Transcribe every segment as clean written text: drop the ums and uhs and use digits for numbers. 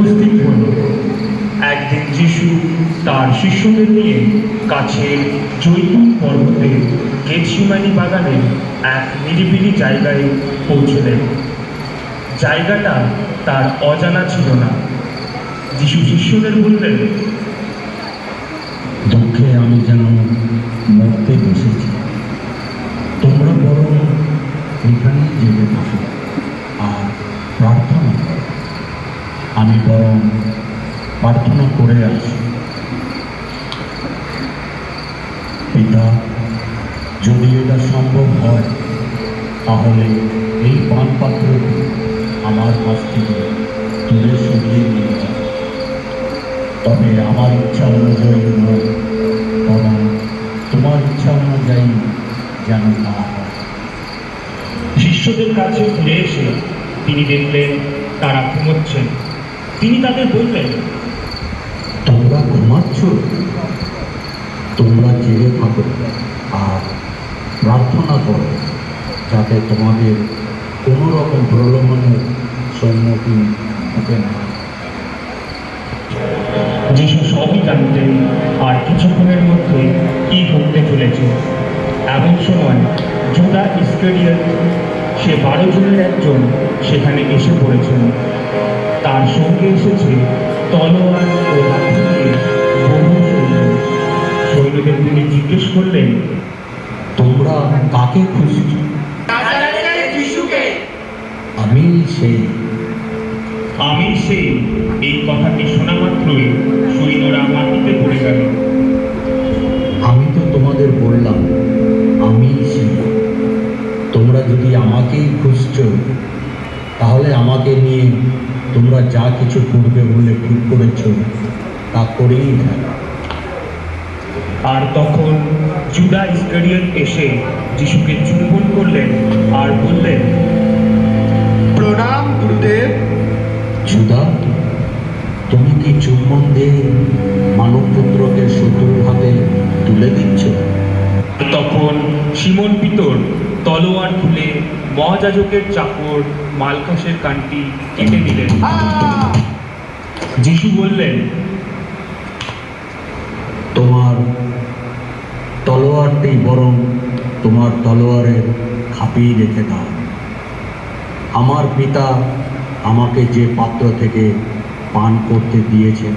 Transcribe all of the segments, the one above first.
উপস্থিত হল। একদিন যিশু তার শিষ্যদের নিয়ে কাছের জৈতুন পর্বতে গেতসেমানি বাগানের এক নিরিবিলি জায়গায় পৌঁছলেন। জায়গাটা তার অজানা ছিল না। যিশু শিষ্যদের বললেন, দুঃখে আমি যেন মরতে বসেছি, তোমরা বরং এখানেই জেগে বসো আর প্রার্থনা করো। আমি বরং প্রার্থনা করে আসি। পিতা, যদি এটা সম্ভব হয় তাহলে এই পানপাত্রটি আমার কাছ থেকে দূরে সরিয়ে নিয়ে যাও। তবে আমার ইচ্ছা অনুযায়ী নয়, বরং তোমার ইচ্ছা অনুযায়ী যেন না হয়। শিষ্যদের কাছে ফিরে এসে তিনি দেখলেন তারা ঘুমোচ্ছেন। তিনি তাদের বললেন, তোমরা ঘুমাচ্ছ? তোমরা জেগে থাকো আর প্রার্থনা করো, যাতে তোমাদের কোনো রকম প্রলোভনের সম্মুখীন হতে না হয়। যিশু সবই জানতেন আর কিছুক্ষণের মধ্যে কি ঘটতে চলেছে। এমন সময় জুদা ইস্কারিয়ত, সে 12 জনের একজন, সেখানে এসে পড়েছেন। তার সঙ্গে এসেছে তলোয়ার ও লাঠি দিয়ে বহু সৈন্য। সৈন্যদের তিনি জিজ্ঞেস করলেন, তোমরা কাকে খুঁজছ? আমি সেই। আমি সেই। এই কথাটি শোনা মাত্রই সৈন্যরা মাটিতে পড়ে গেল। আমি তো তোমাদের বললাম আমি সেই। তোমরা যদি আমাকেই খুঁজছ, তাহলে আমাকে নিয়ে তোমরা যা কিছু করবে বলে ঠিক করেছ তা করেই থাকো। আর তখন জুদা ইস্কারিয়ত এসে যিশুকে চুম্বন করলেন আর বললেন, প্রণাম গুরুদেব। জুদা, তুমি কি চুম্বন দিয়ে মানবপুত্রকে শত্রুর হাতে তুলে দিচ্ছ? তখন সিমন পিতর তলোয়ার তুলে মহাযাজকের চাকর মালখাসের কানটি কেটে দিলেন। যিশু বললেন, তোমার তলোয়ারটি বরং তোমার তলোয়ারের খাপেই রেখে দাও। আমার পিতা আমাকে যে পাত্র থেকে পান করতে দিয়েছেন,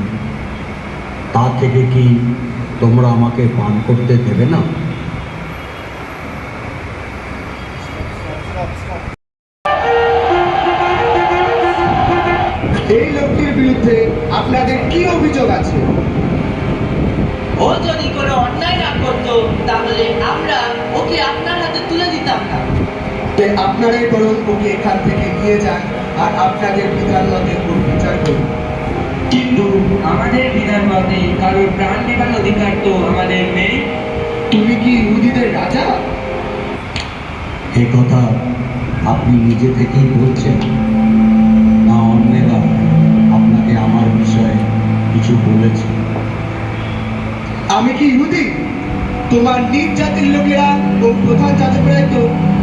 তা থেকে কি তোমরা আমাকে পান করতে দেবে না? এই লোকটির বিরুদ্ধে আপনাদের কি অভিযোগ আছে? ও যদি কোনো অন্যায় না করতো তাহলে আমরা ওকে আপনার হাতে তুলে দিতাম না। তাই আপনারাই বরং ওকে এখান থেকে নিয়ে যান আর আপনাদের বিধান মতে ওর বিচার করুন। কিন্তু আমাদের বিধান মতে কারোর প্রাণ নেবার অধিকার তো আমাদের নেই। তুমি কি ইহুদিদের রাজা? এ কথা আপনি নিজে থেকেই বলছেন, না অন্যেরা আপনাকে আমার বিষয়ে কিছু বলেছে? আমি কি ইহুদি? তোমার নিজ জাতির লোকেরা ও প্রধান যাজকেরাই তো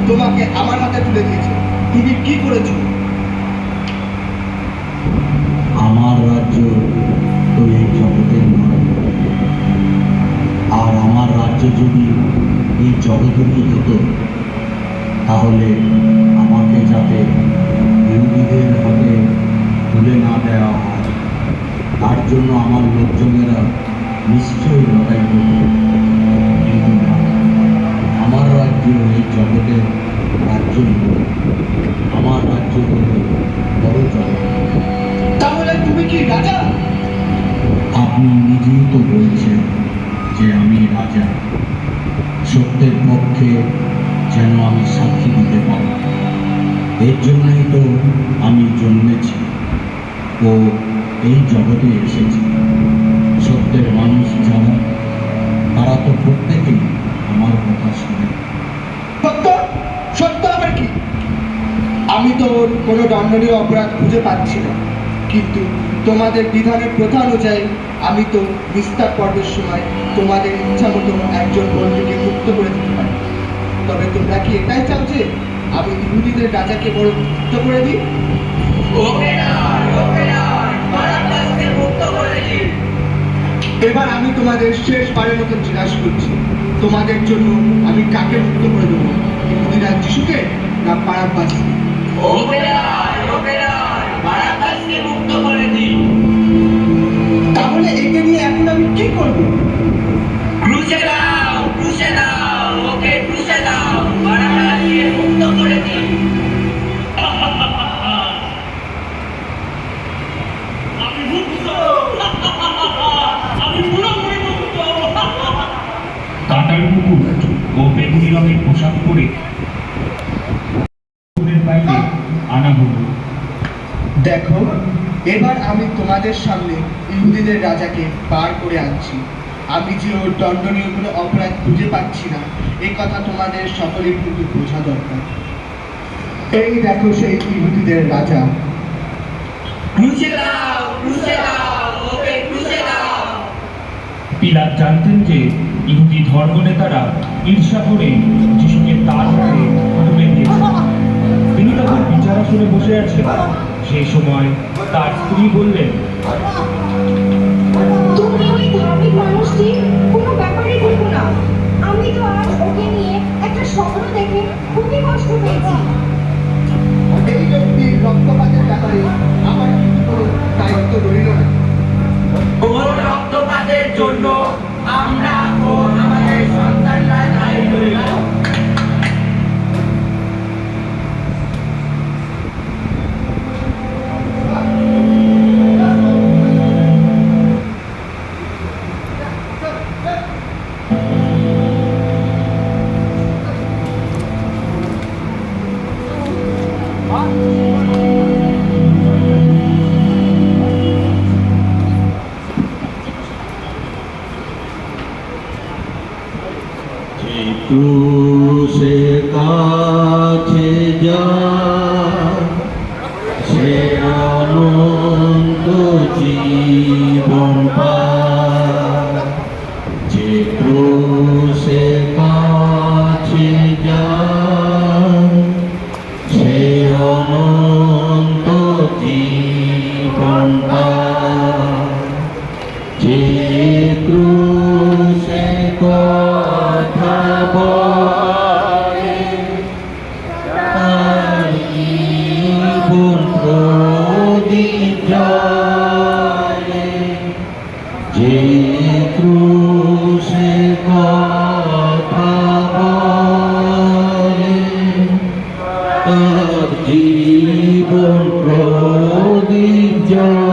তোমাকে আমার হাতে তুলে দিয়েছে। তুমি কি করেছো? আমার রাজ্য তো এই জগতের নয়, আর আমার রাজ্য যদি এই জগতেরই হতো, তাহলে আমাকে যাতে ইহুদিদের হাতে তুলে না দেওয়া হয়, তার জন্য আমার লোকজনেরা নিশ্চয়ই লড়াই করত। কিন্তু না, আমার রাজ্য এই জগতের রাজ্য নয়। আমার রাজ্য হল বড় জগৎ। তাহলে তুমি কি রাজা? আপনি নিজেই তো বলছেন যে আমি রাজা। সত্যের পক্ষে যেন আমি সাক্ষী দিতে পারি, এর জন্যই তো আমি জন্মেছি ও এই জগতে এসেছি। সত্যের মানুষ যারা, তারা তো প্রত্যেকেই আমার কথা শুনে। সত্য? সত্য আবার কি? আমি তো ওর কোনো দণ্ডনীয় অপরাধ খুঁজে পাচ্ছি না। কিন্তু তোমাদের বিধানের প্রথা অনুযায়ী আমি তো নিস্তার পর্বের সময় তোমাদের ইচ্ছা মতো একজন বন্দীকে মুক্ত করে দিতে পারি। তবে তোমরা কি এটাই চাও যে আমি ইহুদিদের রাজাকে বড় মুক্ত করে দিই? ওকে নয়, ওকে নয়, আমি তোমাদের শেষবারের মতন জিজ্ঞাসা করছি, তোমাদের জন্য আমি কাকে মুক্ত করে দেবো? ইহুদিরা যিশুকে না বারাব্বাসকে? বারাব্বাসকে মুক্ত করে দিন। তাহলে একে নিয়ে এখন আমি কি করবো? ক্রুশে দাও, ক্রুশে দাও, ওকে ক্রুশে দাও, বারাব্বাসকে মুক্ত করে দিন। আমি মুক্ত, আমি পুরোপুরি মুক্ত। কাঁটার মুকুট ও বেগুনি রঙের পোশাক পরে বাইরে আনা হলো। দেখো, এবার আমি তোমাদের সামনে ইহুদিদের রাজাকে বার করে আনছি। আমি যে ওর দণ্ডনীয় কোনো অপরাধ খুঁজে পাচ্ছি না, এই কথা তোমাদের সকলের কিন্তু বোঝা দরকার। এই দেখো সেই ইহুদিদের রাজা। ক্রুশে দাও, ক্রুশে দাও, ওকে ক্রুশে দাও। পিলাত জানতেন যে ইহুদি ধর্মনেতারা ঈর্ষা করে যিশুকে তার হাতে তুলে দিয়েছে। তিনি তখন বিচারাসনে বসে আছেন। সেই সময় তার স্ত্রী বললেন, তুমি ওই ধার্মিক মানুষটি কোনো ব্যাপারে দেখো না। আমি তো আজ ওকে নিয়ে একটা স্বপ্ন দেখে খুবই কষ্ট পেয়েছি। এই ব্যক্তির রক্তপাতের ব্যাপারে আমার কিন্তু কোনো দায়িত্ব রইল না। ওর রক্তপাতের জন্য আমরা ও আমাদের সন্তানরা দায়ী রইলাম। ক্রুশের কাছে যা সে অনন্ত জীবন পায়। যে ক্রুশের কাছে যা সে অনন্ত জীবন পায়। যে ক্রুশে কথা বলে তার জীবন প্রদীপ জ্বলে। যে ক্রুশে কথা বলে তার জীবন প্রদীপ জ্বলে।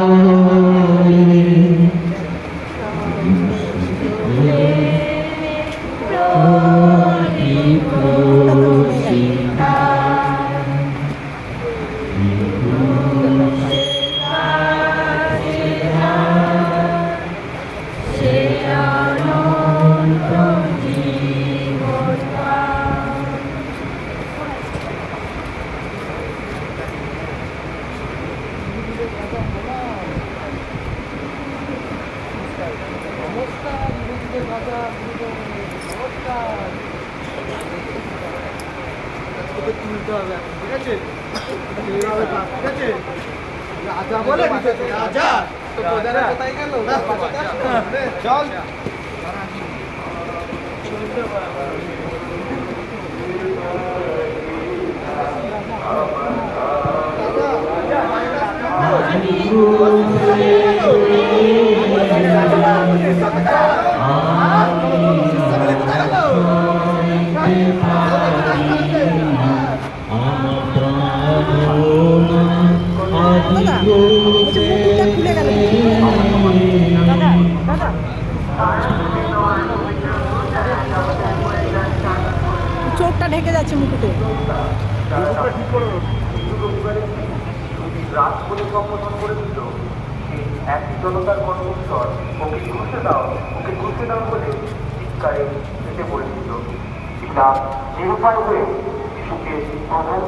চোখটা ঢেকে যাচ্ছে মুকুটে। রাত বলে সম্বোধন করে দিল এক জনতার কণ্ঠস্বর ওকে ঘুষে দাও বলে চিৎকারে ফেটে পড়েছিল। এটা নিরুপায় হয়ে শিশুকে প্রধান